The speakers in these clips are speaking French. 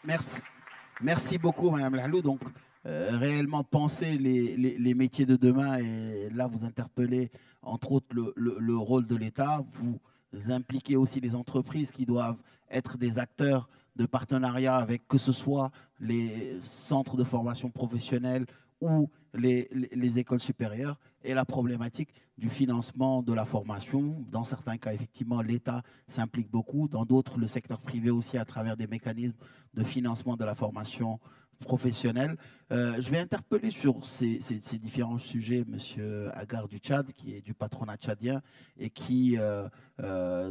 Merci, merci beaucoup, Madame Lahlou. Donc, réellement penser les métiers de demain, et là, vous interpellez entre autres le rôle de l'État. Vous impliquez aussi les entreprises qui doivent être des acteurs de partenariat avec que ce soit les centres de formation professionnelle ou les écoles supérieures, et la problématique du financement de la formation. Dans certains cas, effectivement, l'État s'implique beaucoup. Dans d'autres, le secteur privé aussi, à travers des mécanismes de financement de la formation professionnelle. Je vais interpeller sur ces différents sujets M. Agar du Tchad, qui est du patronat tchadien et qui,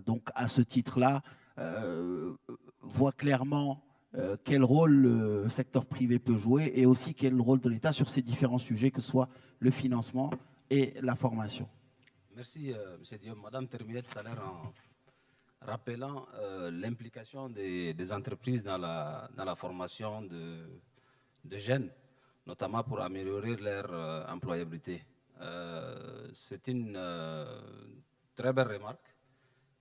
donc, à ce titre-là, voit clairement quel rôle le secteur privé peut jouer et aussi quel rôle de l'État sur ces différents sujets, que ce soit le financement et la formation. Merci, M. Diop. Madame terminait tout à l'heure en rappelant l'implication des entreprises dans la formation de jeunes, notamment pour améliorer leur employabilité. C'est une très belle remarque.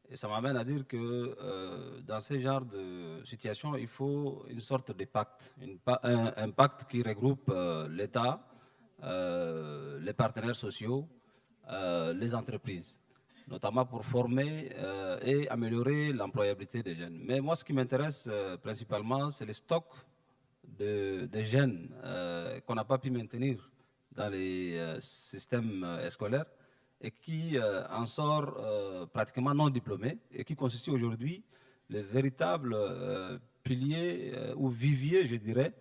Et ça m'amène à dire que dans ce genre de situation, il faut une sorte de pacte, un pacte qui regroupe l'État, les partenaires sociaux, les entreprises, notamment pour former et améliorer l'employabilité des jeunes. Mais moi, ce qui m'intéresse principalement, c'est le stock de jeunes qu'on n'a pas pu maintenir dans les systèmes scolaires et qui en sort pratiquement non diplômés et qui constitue aujourd'hui le véritable pilier ou vivier, je dirais,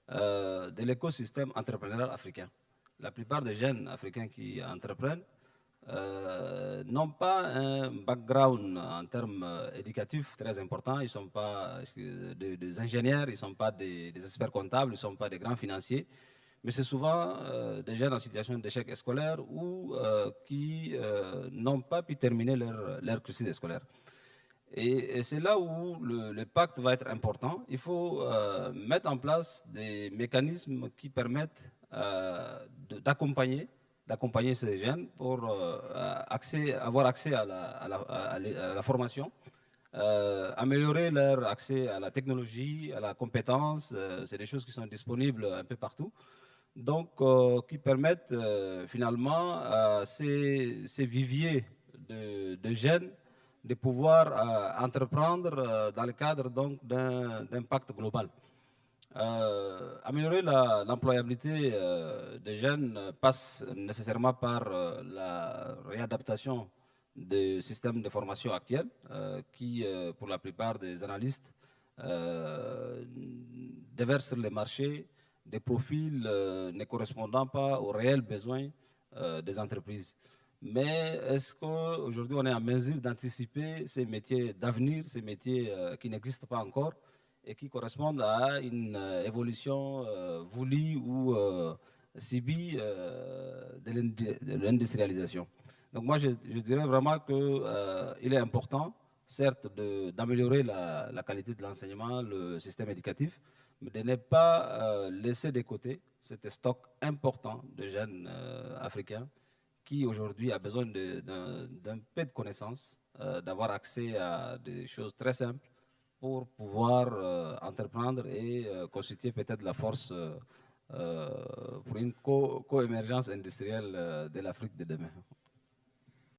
de l'écosystème entrepreneurial africain. La plupart des jeunes africains qui entreprennent n'ont pas un background en termes éducatifs très important. Ils ne sont pas des ingénieurs, ils ne sont pas des experts comptables, ils ne sont pas des grands financiers. Mais c'est souvent des jeunes en situation d'échec scolaire ou qui n'ont pas pu terminer leur cursus scolaire. Et c'est là où le pacte va être important. Il faut mettre en place des mécanismes qui permettent d'accompagner ces jeunes pour avoir accès à la formation, améliorer leur accès à la technologie, à la compétence. C'est des choses qui sont disponibles un peu partout. Donc, qui permettent finalement à ces viviers de jeunes de pouvoir entreprendre dans le cadre d'un pacte global. Améliorer l'employabilité des jeunes passe nécessairement par la réadaptation des systèmes de formation actuels qui, pour la plupart des analystes, déversent sur les marchés des profils ne correspondant pas aux réels besoins des entreprises. Mais est-ce qu'aujourd'hui on est en mesure d'anticiper ces métiers d'avenir, ces métiers qui n'existent pas encore et qui correspondent à une évolution voulue ou subie de l'industrialisation? Donc moi je dirais vraiment qu'il est important, certes, d'améliorer la qualité de l'enseignement, le système éducatif, mais de ne pas laisser de côté cet stock important de jeunes africains qui aujourd'hui a besoin d'un peu de connaissances, d'avoir accès à des choses très simples pour pouvoir entreprendre et constituer peut-être la force pour une co-émergence industrielle de l'Afrique de demain.